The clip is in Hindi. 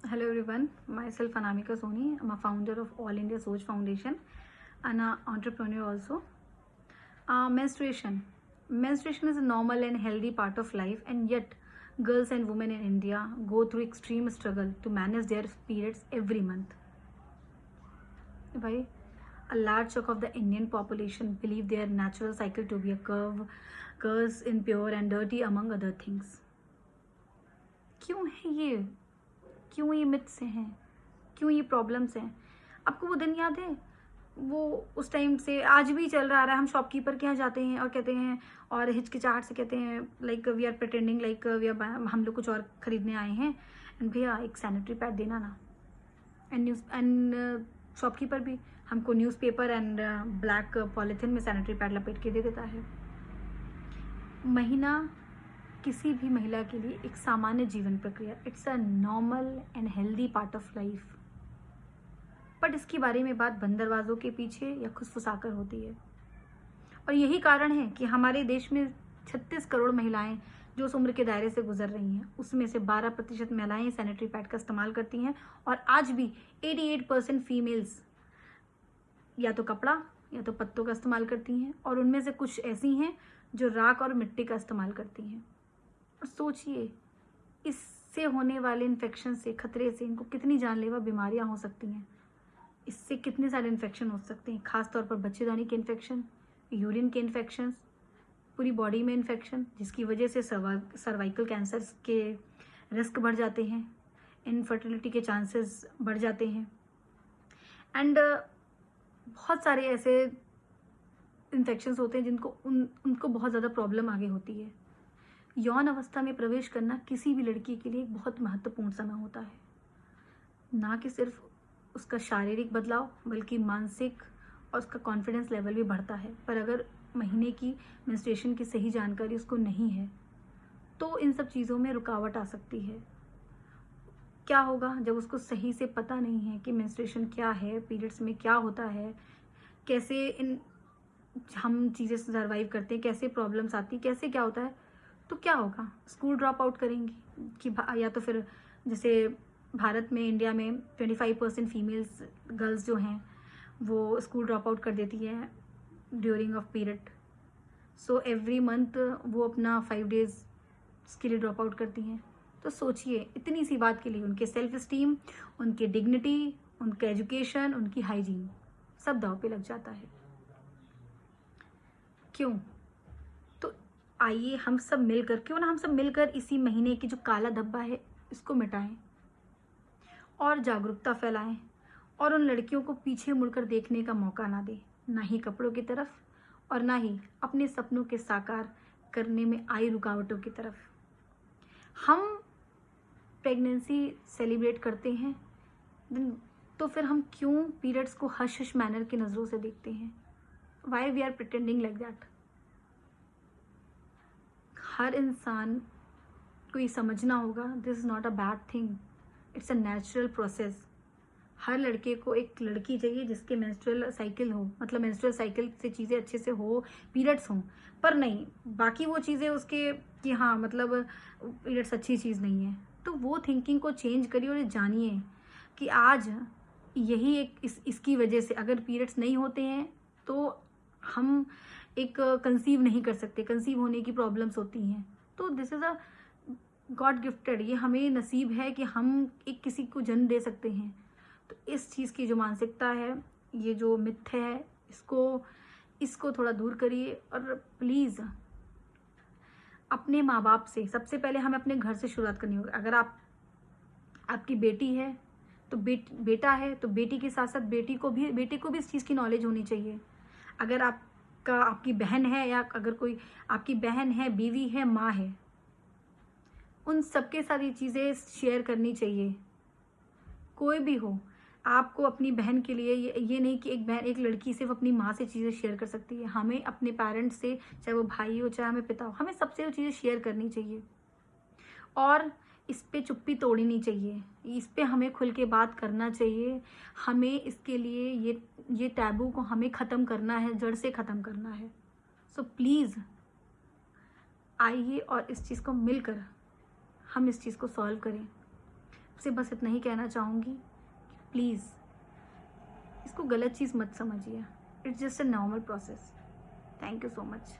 Hello everyone, myself Anamika Soni. I'm a founder of All India Soch Foundation and an entrepreneur also. Menstruation. Menstruation is a normal and healthy part of life, and yet girls and women in India go through extreme struggle to manage their periods every month. Why? A large chunk of the Indian population believe their natural cycle to be a curse, impure and dirty among other things. क्यों है ये? क्यों ये मिथ्स हैं? क्यों ये प्रॉब्लम्स हैं? आपको वो दिन याद है? वो उस टाइम से आज भी चल रहा है। हम शॉपकीपर के यहाँ जाते हैं और कहते हैं और हिचकिचाहट से कहते हैं like we are pretending like we are हम लोग कुछ और खरीदने आए हैं एंड भैया एक सैनिटरी पैड देना ना। एंड शॉपकीपर भी हमको न्यूज़पेपर एंड ब्लैक पॉलीथिन में सैनिटरी पैड लपेट के दे देता है। महीना किसी भी महिला के लिए एक सामान्य जीवन प्रक्रिया, it's a normal and healthy part of life, but इसके बारे में बात बंद दरवाज़ों के पीछे या खुसफुसाकर होती है। और यही कारण है कि हमारे देश में 36 करोड़ महिलाएं जो उस उम्र के दायरे से गुजर रही हैं, उसमें से 12% महिलाएं सैनिटरी पैड का इस्तेमाल करती हैं और आज भी 88% फीमेल्स या तो कपड़ा या तो पत्तों का इस्तेमाल करती हैं, और उनमें से कुछ ऐसी हैं जो राख और मिट्टी का इस्तेमाल करती हैं। और सोचिए इससे होने वाले इन्फेक्शन से, खतरे से इनको कितनी जानलेवा बीमारियां हो सकती हैं। इससे कितने सारे इन्फेक्शन हो सकते हैं, खास तौर पर बच्चेदानी के इन्फेक्शन, यूरिन के इन्फेक्शन, पूरी बॉडी में इन्फेक्शन, जिसकी वजह से सर्वाइकल कैंसर के रिस्क बढ़ जाते हैं, इनफर्टिलिटी के चांसेस बढ़ जाते हैं एंड बहुत सारे ऐसे इन्फेक्शंस होते हैं जिनको उनको बहुत ज़्यादा प्रॉब्लम आगे होती है। यौन अवस्था में प्रवेश करना किसी भी लड़की के लिए एक बहुत महत्वपूर्ण समय होता है, ना कि सिर्फ उसका शारीरिक बदलाव बल्कि मानसिक और उसका कॉन्फिडेंस लेवल भी बढ़ता है। पर अगर महीने की मेंस्ट्रुएशन की सही जानकारी उसको नहीं है तो इन सब चीज़ों में रुकावट आ सकती है। क्या होगा जब उसको सही से पता नहीं है कि मेंस्ट्रुएशन क्या है, पीरियड्स में क्या होता है, कैसे इन हम चीज़ें सर्वाइव करते हैं, कैसे प्रॉब्लम्स आती, कैसे क्या होता है, तो क्या होगा? स्कूल ड्रॉप आउट करेंगी कि या तो फिर जैसे भारत में, इंडिया में 25% फीमेल्स गर्ल्स जो हैं वो स्कूल ड्रॉप आउट कर देती है during of period. So every month वो अपना 5 डेज़ के लिए ड्रॉप आउट करती हैं। तो सोचिए इतनी सी बात के लिए उनके सेल्फ स्टीम, उनकी डिग्निटी, उनका एजुकेशन, उनकी हाइजीन सब दांव पे लग जाता है। क्यों? तो आइए हम सब मिलकर, क्यों ना हम सब मिलकर इसी महीने की जो काला धब्बा है इसको मिटाएं और जागरूकता फैलाएं और उन लड़कियों को पीछे मुड़कर देखने का मौका ना दें, ना ही कपड़ों की तरफ और ना ही अपने सपनों के साकार करने में आई रुकावटों की तरफ। हम प्रेगनेंसी सेलिब्रेट करते हैं तो फिर हम क्यों पीरियड्स को हश हश मैनर की नज़रों से देखते हैं? Why we are pretending like that? हर इंसान को ये समझना होगा this is not a bad thing, it's a natural process. हर लड़के को एक लड़की चाहिए जिसके मेंस्ट्रुअल साइकिल हो, मतलब मेंस्ट्रुअल साइकिल से चीज़ें अच्छे से हो, पीरियड्स हों, पर नहीं बाकी वो चीज़ें उसके कि हाँ मतलब पीरियड्स अच्छी चीज़ नहीं है। तो वो थिंकिंग को चेंज करिए और जानिए कि आज यही एक इसकी वजह से अगर पीरियड्स नहीं होते हैं तो हम एक कंसीव नहीं कर सकते, कंसीव होने की प्रॉब्लम्स होती हैं। तो this is a God gifted, ये हमें नसीब है कि हम एक किसी को जन्म दे सकते हैं। तो इस चीज़ की जो मानसिकता है, ये जो मिथ है, इसको थोड़ा दूर करिए और प्लीज़ अपने माँ बाप से सबसे पहले हमें अपने घर से शुरुआत करनी होगी। अगर आपकी बेटी है तो बेटा है तो बेटी के साथ साथ बेटे को भी इस चीज़ की नॉलेज होनी चाहिए। अगर आपकी बहन है या अगर कोई आपकी बहन है, बीवी है, माँ है, उन सबके साथ ये चीज़ें शेयर करनी चाहिए। कोई भी हो, आपको अपनी बहन के लिए ये नहीं कि एक लड़की सिर्फ अपनी माँ से चीज़ें शेयर कर सकती है। हमें अपने पेरेंट्स से, चाहे वो भाई हो चाहे हमें पिता हो, हमें सबसे वो चीज़ें शेयर करनी चाहिए और इस पे चुप्पी तोड़नी चाहिए, इस पे हमें खुल के बात करना चाहिए। हमें इसके लिए ये टैबू को हमें ख़त्म करना है, जड़ से ख़त्म करना है। सो प्लीज़ आइए और इस चीज़ को मिलकर हम इस चीज़ को सॉल्व करें। आपसे बस इतना ही कहना चाहूँगी कि प्लीज़ इसको गलत चीज़ मत समझिए, it's just a normal process. Thank you so much.